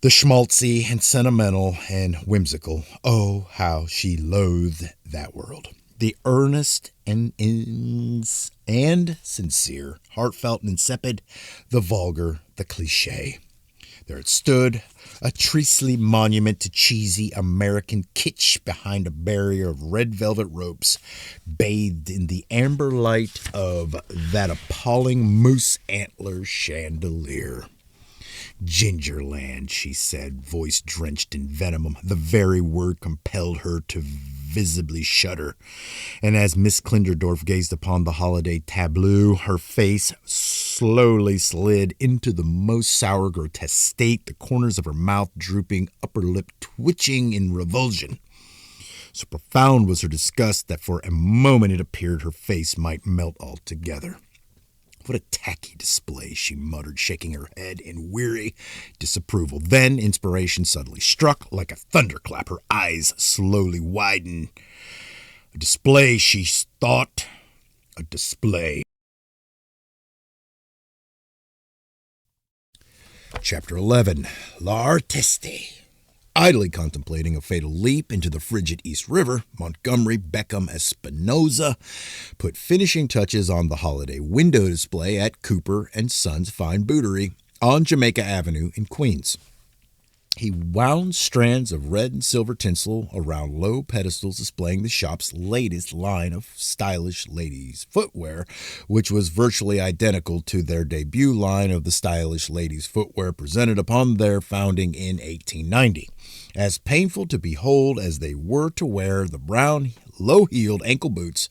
the schmaltzy and sentimental and whimsical. Oh, how she loathed that world. The earnest and sincere, heartfelt and insipid, the vulgar, the cliché. There it stood, a treacly monument to cheesy American kitsch behind a barrier of red velvet ropes, bathed in the amber light of that appalling moose antler chandelier. Gingerland, she said, voice drenched in venom. The very word compelled her to visibly shudder. And as Miss Klinderdorf gazed upon the holiday tableau, her face slowly slid into the most sour, grotesque state, the corners of her mouth drooping, upper lip twitching in revulsion. So profound was her disgust that for a moment it appeared her face might melt altogether. What a tacky display, she muttered, shaking her head in weary disapproval. Then inspiration suddenly struck like a thunderclap. Her eyes slowly widened. A display, she thought. A display. Chapter 11. L'Artiste. Idly contemplating a fatal leap into the frigid East River, Montgomery Beckham Espinosa put finishing touches on the holiday window display at Cooper & Sons Fine Bootery on Jamaica Avenue in Queens. He wound strands of red and silver tinsel around low pedestals displaying the shop's latest line of stylish ladies' footwear, which was virtually identical to their debut line of the stylish ladies' footwear presented upon their founding in 1890. As painful to behold as they were to wear, the brown, low-heeled ankle boots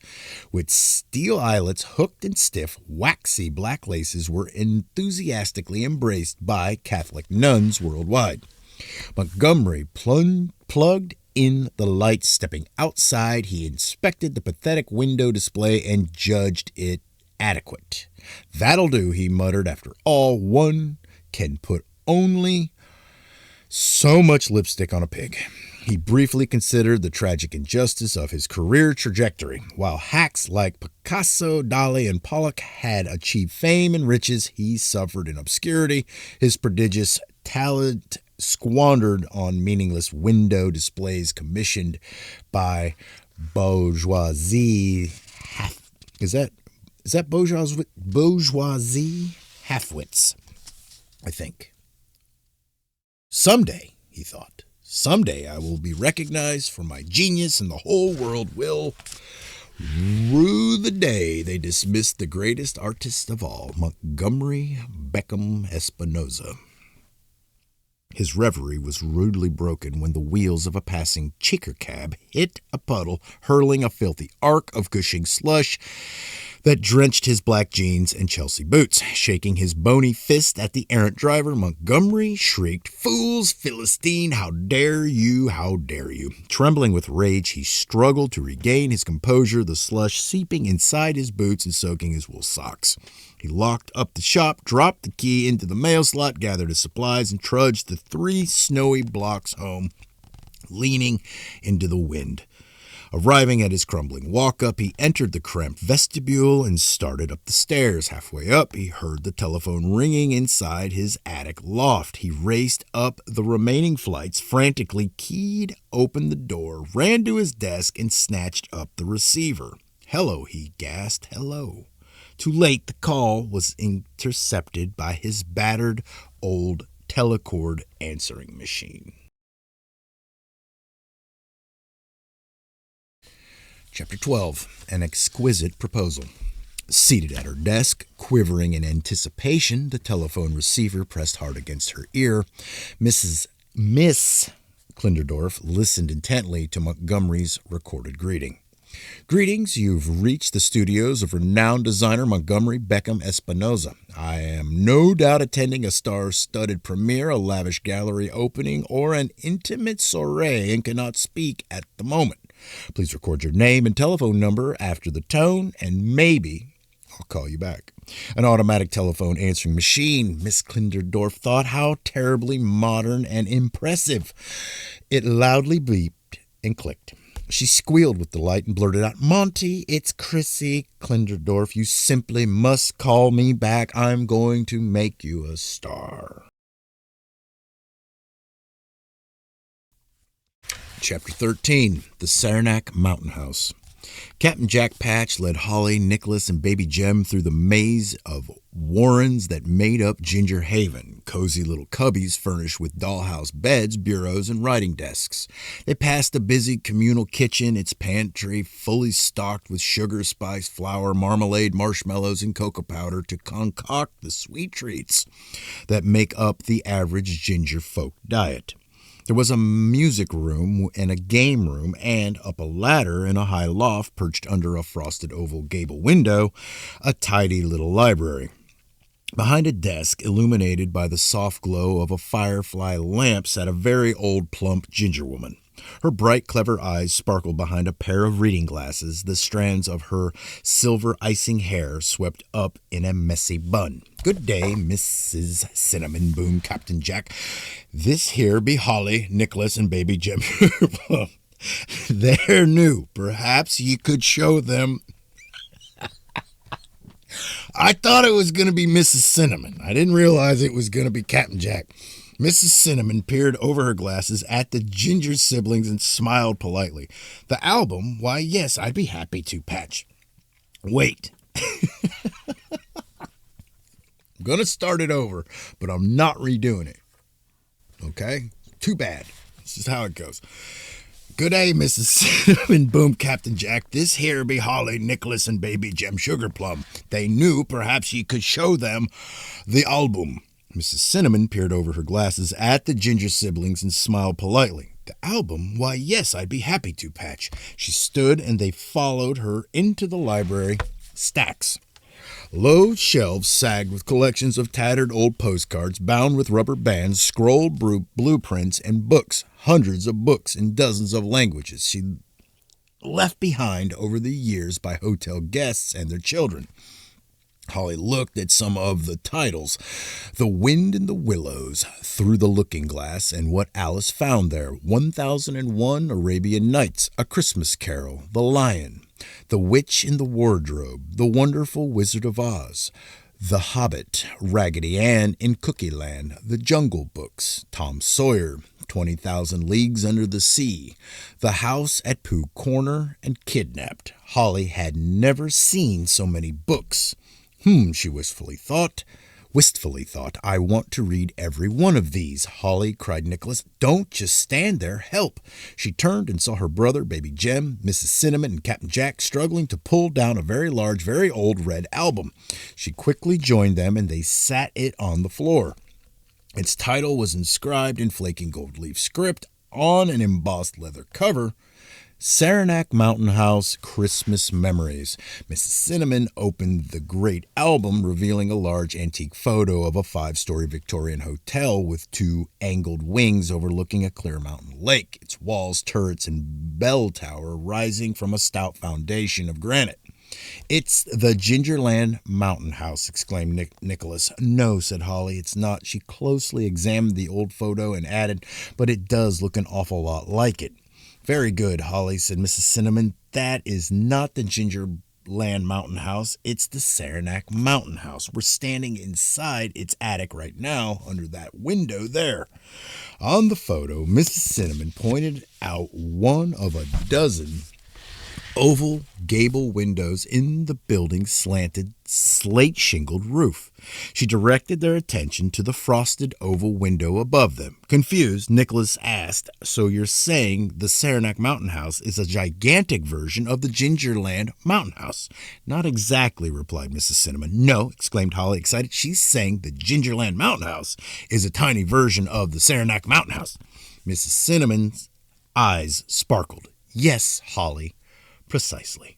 with steel eyelets hooked in stiff, waxy black laces were enthusiastically embraced by Catholic nuns worldwide. Montgomery plugged in the lights. Stepping outside, he inspected the pathetic window display and judged it adequate. "That'll do," he muttered. "After all, one can put only so much lipstick on a pig." He briefly considered the tragic injustice of his career trajectory. While hacks like Picasso, Dali, and Pollock had achieved fame and riches, he suffered in obscurity. His prodigious talent squandered on meaningless window displays commissioned by bourgeoisie. Is that bourgeoisie halfwits? I think. Someday, he thought, someday I will be recognized for my genius, and the whole world will rue the day they dismissed the greatest artist of all, Montgomery Beckham Espinosa. His reverie was rudely broken when the wheels of a passing checker cab hit a puddle, hurling a filthy arc of gushing slush that drenched his black jeans and Chelsea boots. Shaking his bony fist at the errant driver, Montgomery shrieked, "Fools, Philistine, how dare you, how dare you!" Trembling with rage, he struggled to regain his composure, the slush seeping inside his boots and soaking his wool socks. He locked up the shop, dropped the key into the mail slot, gathered his supplies, and trudged the 3 snowy blocks home, leaning into the wind. Arriving at his crumbling walk-up, he entered the cramped vestibule and started up the stairs. Halfway up, he heard the telephone ringing inside his attic loft. He raced up the remaining flights, frantically keyed open the door, ran to his desk, and snatched up the receiver. "Hello," he gasped. "Hello." Too late, the call was intercepted by his battered old telecord answering machine. Chapter 12. An exquisite proposal. Seated at her desk, quivering in anticipation, the telephone receiver pressed hard against her ear. Miss Klinderdorf listened intently to Montgomery's recorded greeting. "Greetings, you've reached the studios of renowned designer Montgomery Beckham Espinosa. I am no doubt attending a star-studded premiere, a lavish gallery opening, or an intimate soiree and cannot speak at the moment. Please record your name and telephone number after the tone, and maybe I'll call you back." An automatic telephone answering machine, Miss Klinderdorf thought. How terribly modern and impressive. It loudly beeped and clicked. She squealed with delight and blurted out, "Monty, it's Chrissy Klinderdorf. You simply must call me back. I'm going to make you a star." Chapter 13. The Saranac Mountain House. Captain Jack Patch led Holly, Nicholas, and baby Jem through the maze of warrens that made up Ginger Haven, cozy little cubbies furnished with dollhouse beds, bureaus, and writing desks. They passed a busy communal kitchen, its pantry fully stocked with sugar, spice, flour, marmalade, marshmallows, and cocoa powder to concoct the sweet treats that make up the average ginger folk diet. There was a music room and a game room, and up a ladder in a high loft perched under a frosted oval gable window, a tidy little library. Behind a desk, illuminated by the soft glow of a firefly lamp, sat a very old, plump ginger woman. Her bright, clever eyes sparkled behind a pair of reading glasses, the strands of her silver icing hair swept up in a messy bun. "Good day, Mrs. Cinnamon," boomed Captain Jack. "This here be Holly, Nicholas, and baby Jem. They're new. Perhaps ye could show them." I thought it was going to be Mrs. Cinnamon. I didn't realize it was going to be Captain Jack. Mrs. Cinnamon peered over her glasses at the ginger siblings and smiled politely. "The album? Why, yes, I'd be happy to, Patch." "Wait." I'm going to start it over, but I'm not redoing it. Okay? Too bad. This is how it goes. "Good day, Mrs. Cinnamon," boomed Captain Jack. "This here be Holly, Nicholas, and baby Jem Sugarplum. They knew perhaps ye could show them the album." Mrs. Cinnamon peered over her glasses at the ginger siblings and smiled politely. "The album? Why, yes, I'd be happy to, Patch." She stood, and they followed her into the library. Stacks. Low shelves sagged with collections of tattered old postcards bound with rubber bands, scrolled blueprints, and books. Hundreds of books in dozens of languages she left behind over the years by hotel guests and their children. Holly looked at some of the titles: "The Wind in the Willows," "Through the Looking Glass," and what Alice found there: 1001 Arabian Nights, A Christmas Carol, The Lion, The Witch in the Wardrobe, The Wonderful Wizard of Oz, The Hobbit, Raggedy Ann in Cookie Land, The Jungle Books, Tom Sawyer, 20,000 Leagues Under the Sea, The House at Pooh Corner, and Kidnapped. Holly had never seen so many books. She wistfully thought. "I want to read every one of these." "Holly," cried Nicholas, "don't just stand there. Help." She turned and saw her brother, baby Jem, Mrs. Cinnamon, and Captain Jack struggling to pull down a very large, very old red album. She quickly joined them, and they sat it on the floor. Its title was inscribed in flaking gold leaf script on an embossed leather cover: Saranac Mountain House, Christmas Memories. Mrs. Cinnamon opened the great album, revealing a large antique photo of a 5-story Victorian hotel with 2 angled wings overlooking a clear mountain lake, its walls, turrets, and bell tower rising from a stout foundation of granite. "It's the Gingerland Mountain House," exclaimed Nicholas. "No," said Holly, "it's not." She closely examined the old photo and added, "But it does look an awful lot like it." "Very good, Holly," said Mrs. Cinnamon. "That is not the Gingerland Mountain House. It's the Saranac Mountain House. We're standing inside its attic right now, under that window there." On the photo, Mrs. Cinnamon pointed out one of a dozen oval gable windows in the building's slanted, slate-shingled roof. She directed their attention to the frosted oval window above them. Confused, Nicholas asked, "So you're saying the Saranac Mountain House is a gigantic version of the Gingerland Mountain House?" "Not exactly," replied Mrs. Cinnamon. "No," exclaimed Holly, excited. "She's saying the Gingerland Mountain House is a tiny version of the Saranac Mountain House." Mrs. Cinnamon's eyes sparkled. "Yes, Holly. Precisely."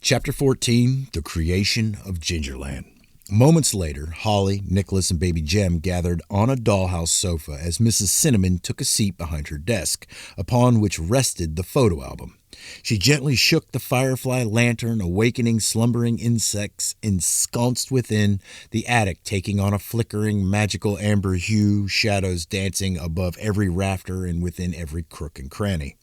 Chapter 14, The Creation of Gingerland. Moments later, Holly, Nicholas, and baby Jem gathered on a dollhouse sofa as Mrs. Cinnamon took a seat behind her desk, upon which rested the photo album. She gently shook the firefly lantern, awakening slumbering insects ensconced within the attic, taking on a flickering, magical amber hue, shadows dancing above every rafter and within every crook and cranny.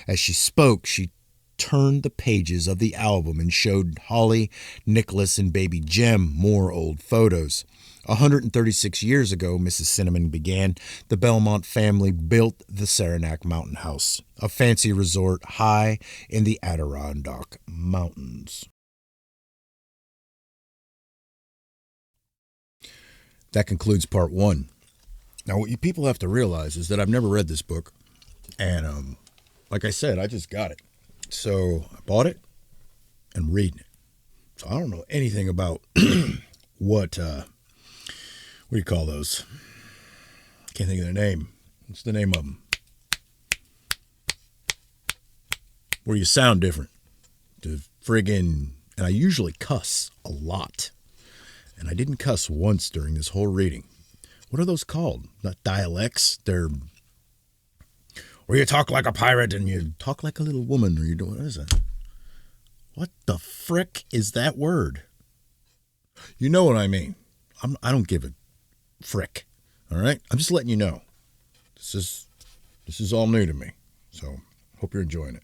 As she spoke, she turned the pages of the album and showed Holly, Nicholas, and baby Jem more old photos. 136 years ago, Mrs. Cinnamon began, the Belmont family built the Saranac Mountain House, a fancy resort high in the Adirondack Mountains. That concludes part one. Now, what you people have to realize is that I've never read this book, and like I said, I just got it. So I bought it and reading it. So I don't know anything about what do you call those? Can't think of their name. What's the name of them? Where you sound different. And I usually cuss a lot. And I didn't cuss once during this whole reading. What are those called? Not dialects. They're where you talk like a pirate and you talk like a little woman, or you do what is it? What the frick is that word? You know what I mean. I don't give a frick. All right? I'm just letting you know. This is all new to me. So, hope you're enjoying it.